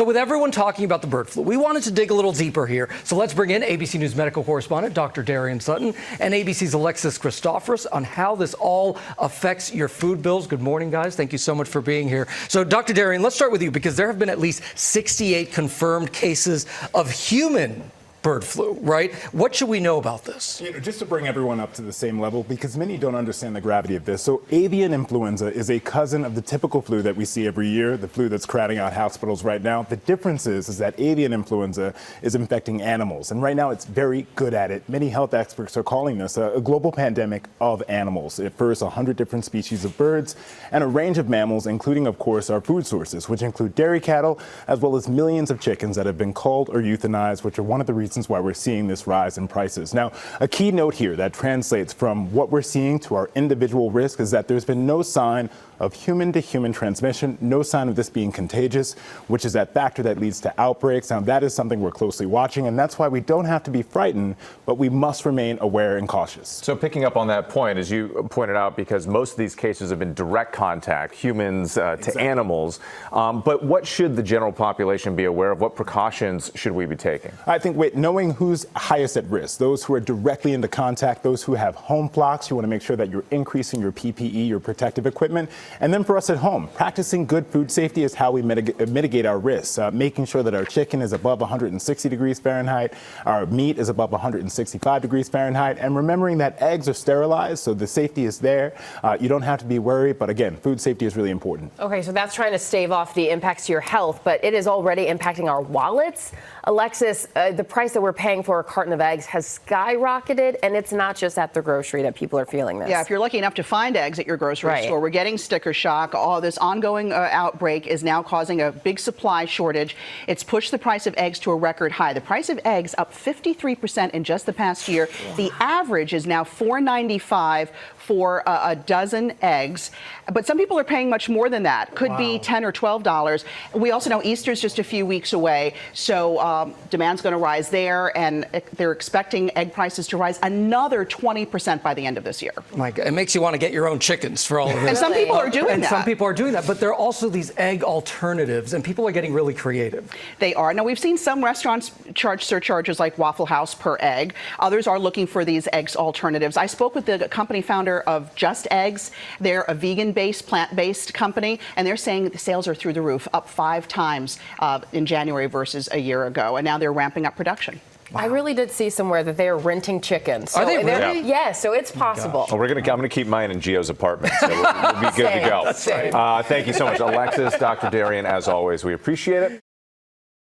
So with everyone talking about the bird flu, we wanted to dig a little deeper here. So let's bring in ABC News medical correspondent Dr. Darian Sutton and ABC's Alexis Christoforous on how this all affects your food bills. Good morning, guys. Thank you so much for being here. So Dr. Darian, let's start with you because there have been at least 68 confirmed cases of human bird flu, right? What should we know about this? Just to bring everyone up to the same level, because many don't understand the gravity of this. So avian influenza is a cousin of the typical flu that we see every year, the flu that's crowding out hospitals right now. The difference is that avian influenza is infecting animals, and right now it's very good at it. Many health experts are calling this a global pandemic of animals. It refers to 100 different species of birds and a range of mammals, including, of course, our food sources, which include dairy cattle, as well as millions of chickens that have been culled or euthanized, which are one of the reasons why we're seeing this rise in prices. Now, a key note here that translates from what we're seeing to our individual risk is that there's been no sign of human-to-human transmission, no sign of this being contagious, which is that factor that leads to outbreaks. Now, that is something we're closely watching, and that's why we don't have to be frightened, but we must remain aware and cautious. So picking up on that point, as you pointed out, because most of these cases have been direct contact, humans to animals, but what should the general population be aware of? What precautions should we be taking? I think knowing who's highest at risk, those who are directly into contact, those who have home flocks, you want to make sure that you're increasing your PPE, your protective equipment. And then for us at home, practicing good food safety is how we mitigate our risks, making sure that our chicken is above 160 degrees Fahrenheit, our meat is above 165 degrees Fahrenheit, and remembering that eggs are sterilized, so the safety is there. You don't have to be worried, but again, food safety is really important. Okay, so that's trying to stave off the impacts to your health, but it is already impacting our wallets. Alexis, the price that we're paying for a carton of eggs has skyrocketed, and it's not just at the grocery that people are feeling this. Yeah, if you're lucky enough to find eggs at your grocery store, we're getting sticker shock. All this ongoing outbreak is now causing a big supply shortage. It's pushed the price of eggs to a record high. The price of eggs up 53% in just the past year. Wow. The average is now $4.95 for a dozen eggs. But some people are paying much more than that. Could be $10 or $12. We also know Easter's just a few weeks away, so demand's going to rise there, and they're expecting egg prices to rise another 20% by the end of this year. My God, it makes you want to get your own chickens for all of this. And some people are doing that. And some people are doing that, but there are also these egg alternatives, and people are getting really creative. They are. Now, we've seen some restaurants charge surcharges like Waffle House per egg. Others are looking for these eggs alternatives. I spoke with the company founder of Just Eggs. They're a vegan-based, plant-based company, and they're saying the sales are through the roof, up 5 times in January versus a year ago, and now they're ramping up production. Wow. I really did see somewhere that they are renting chickens. So are they really? Yes, so it's possible. Well, I'm going to keep mine in Gio's apartment, so we'll be good to go. That's right. Thank you so much, Alexis, Dr. Darian, as always. We appreciate it.